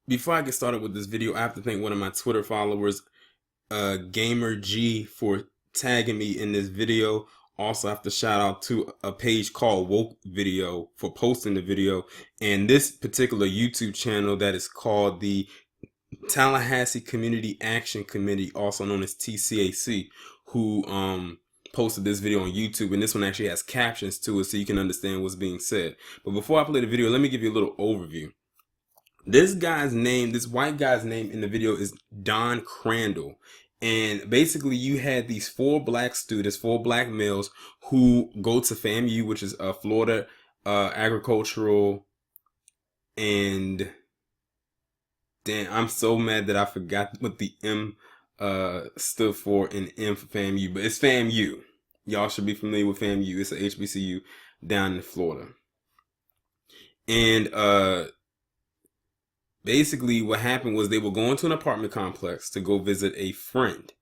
Before I get started with this video, I have to thank one of my Twitter followers, Gamer G, for tagging me in this video. Also, I have to shout out to a page called Woke Video for posting the video, and this particular YouTube channel that is called the Tallahassee Community Action Committee, also known as TCAC, who posted this video on YouTube, and this one actually has captions to it so you can understand what's being said. But before I play the video, let me give you a little overview. This white guy's name in the video is Don Crandall. And basically you had these four black students, four black males who go to FAMU, which is Florida Agricultural, and damn, I'm so mad that I forgot what the M stood for in M for FAMU, but it's FAMU. Y'all should be familiar with FAMU. It's a HBCU down in Florida. And basically what happened was they were going to an apartment complex to go visit a friend,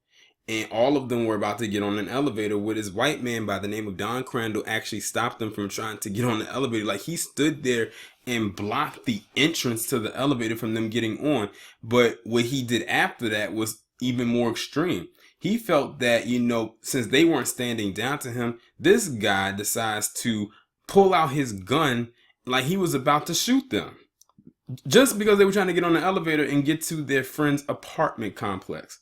and all of them were about to get on an elevator with this white man by the name of Don Crandall actually stopped them from trying to get on the elevator. Like, he stood there and blocked the entrance to the elevator from them getting on. But what he did after that was even more extreme. He felt that, since they weren't standing down to him, this guy decides to pull out his gun like he was about to shoot them, just because they were trying to get on the elevator and get to their friend's apartment complex.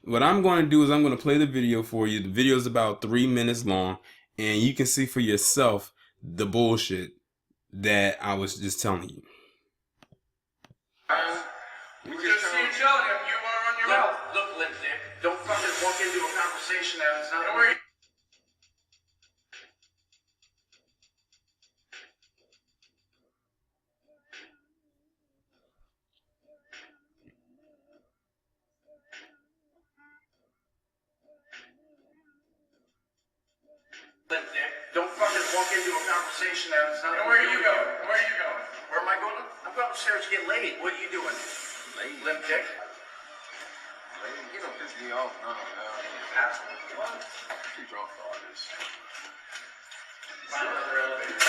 What I'm going to do is I'm going to play the video for you. The video is about 3 minutes long, and you can see for yourself the bullshit that I was just telling you. We just see you telling him you are on your mouth. Look, Lipstick, don't fucking walk into a conversation that is not where you... Lipstick, don't fucking walk into a conversation that is not... And where are you going? Where are you going? Where am I going? I'm going upstairs to get laid. What are you doing? Laid? Lipstick? Laid? You don't piss me off now, man. Absolutely. What? Too drunk for all this. Find another elevator.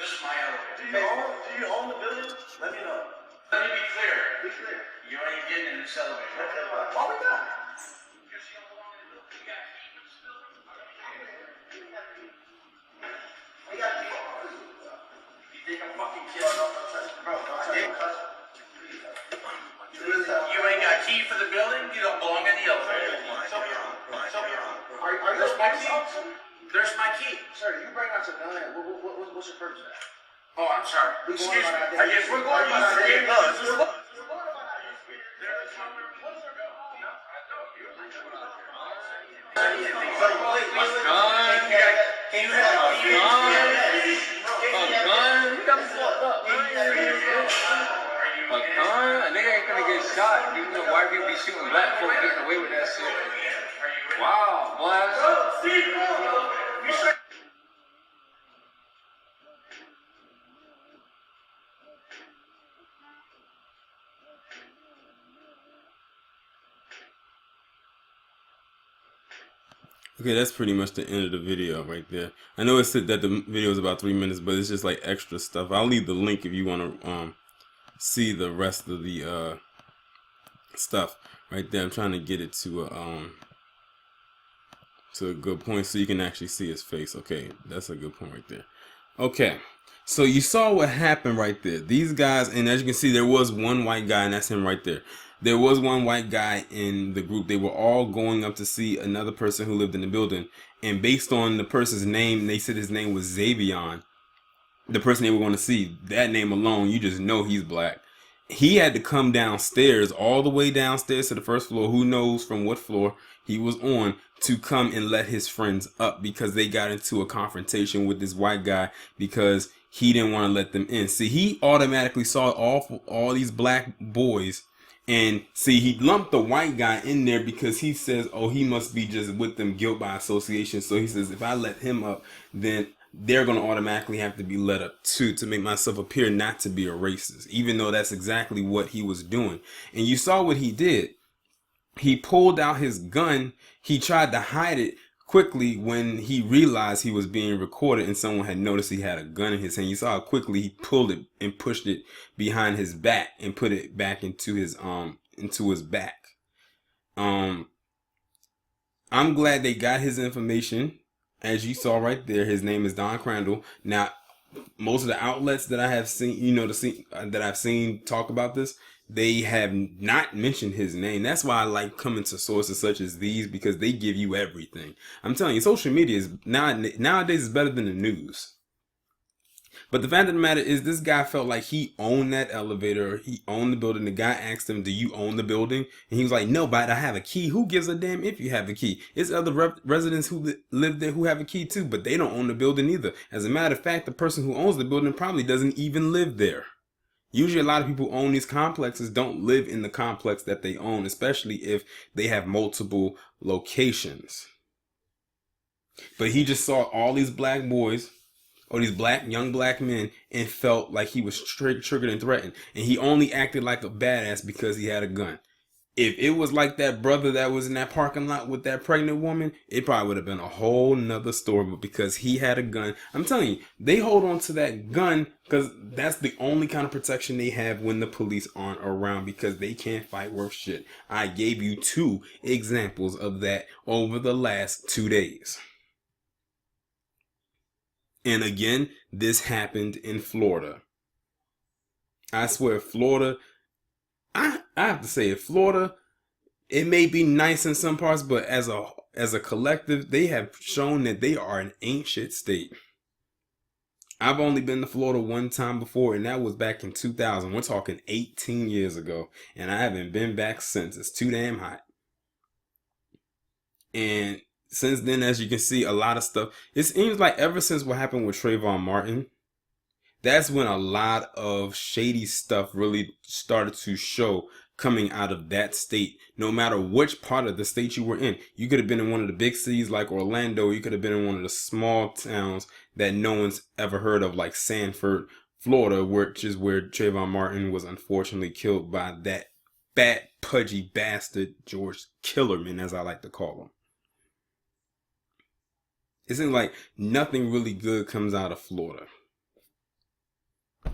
This is my elevator. Do you own the building? Let me know. Let me be clear. Be clear. You ain't getting in this elevator. Okay, why we not? Because you don't belong in the building. You got to keep this building. We got to keep this. You think I'm fucking kidding? Bro, I didn't touch it. You ain't got a key for the building? You don't belong in the elevator. Are you my key? There's my key. Sir, you bring out your gun. What's your purpose of that? Oh, I'm sorry. Excuse me. I guess we're going about our day. A nigga ain't gonna get shot. You know why people be shooting black folk getting away with that shit? Wow, boy. Okay, that's pretty much the end of the video right there. I know it said that the video is about 3 minutes, but it's just like extra stuff. I'll leave the link if you want to see the rest of the stuff right there. I'm trying to get it to a good point so you can actually see his face. Okay, that's a good point right there. Okay, so you saw what happened right there. These guys, and as you can see, there was one white guy, and that's him right there. There was one white guy in the group. They were all going up to see another person who lived in the building, and based on the person's name, they said his name was Xavion. The person they were going to see, that name alone, you just know he's black. He had to come downstairs, all the way downstairs to the first floor. Who knows from what floor he was on, to come and let his friends up because they got into a confrontation with this white guy because he didn't want to let them in. See, he automatically saw all these black boys, and see, he lumped the white guy in there because he says, oh, he must be just with them, guilt by association. So he says, if I let him up, then they're going to automatically have to be let up too, to make myself appear not to be a racist, even though that's exactly what he was doing. And you saw what he did. He pulled out his gun. He tried to hide it quickly when he realized he was being recorded and someone had noticed he had a gun in his hand. You saw how quickly he pulled it and pushed it behind his back and put it back into his back. I'm glad they got his information. As you saw right there, his name is Don Crandall. Now, most of the outlets that I have seen, that I've seen talk about this, they have not mentioned his name. That's why I like coming to sources such as these, because they give you everything. I'm telling you, social media is nowadays is better than the news. But the fact of the matter is, this guy felt like he owned that elevator. He owned the building. The guy asked him, "Do you own the building?" And he was like, "No, but I have a key." Who gives a damn if you have a key? It's other residents who live there who have a key too, but they don't own the building either. As a matter of fact, the person who owns the building probably doesn't even live there. Usually a lot of people who own these complexes don't live in the complex that they own, especially if they have multiple locations. But he just saw all these black boys, or these young black men, and felt like he was triggered and threatened. And he only acted like a badass because he had a gun. If it was like that brother that was in that parking lot with that pregnant woman, it probably would have been a whole nother story. But because he had a gun, I'm telling you, they hold on to that gun because that's the only kind of protection they have when the police aren't around, because they can't fight worth shit. I gave you 2 examples of that over the last 2 days. And again, this happened in Florida. I swear, Florida, I have to say it, Florida, it may be nice in some parts, but as a collective, they have shown that they are an ain't shit state. I've only been to Florida one time before, and that was back in 2000. We're talking 18 years ago, and I haven't been back since. It's too damn hot. And since then, as you can see, a lot of stuff, it seems like ever since what happened with Trayvon Martin, that's when a lot of shady stuff really started to show coming out of that state. No matter which part of the state you were in, you could have been in one of the big cities like Orlando, you could have been in one of the small towns that no one's ever heard of, like Sanford, Florida, which is where Trayvon Martin was unfortunately killed by that fat, pudgy bastard George Killerman, as I like to call him. It seems like nothing really good comes out of Florida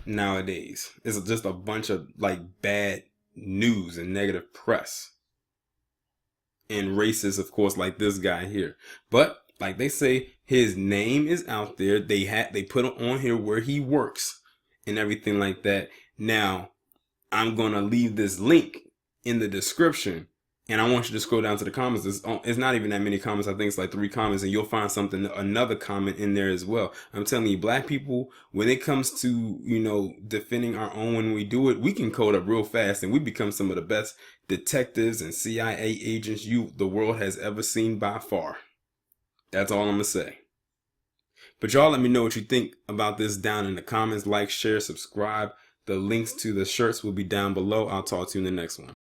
nowadays. It's just a bunch of like bad news and negative press. And racist, of course, like this guy here. But like they say, his name is out there. They put on here where he works and everything like that. Now, I'm gonna leave this link in the description. And I want you to scroll down to the comments. It's not even that many comments. I think it's like 3 comments, and you'll find another comment in there as well. I'm telling you, black people, when it comes to, defending our own, when we do it, we can code up real fast, and we become some of the best detectives and CIA agents the world has ever seen by far. That's all I'm going to say. But y'all let me know what you think about this down in the comments. Like, share, subscribe. The links to the shirts will be down below. I'll talk to you in the next one.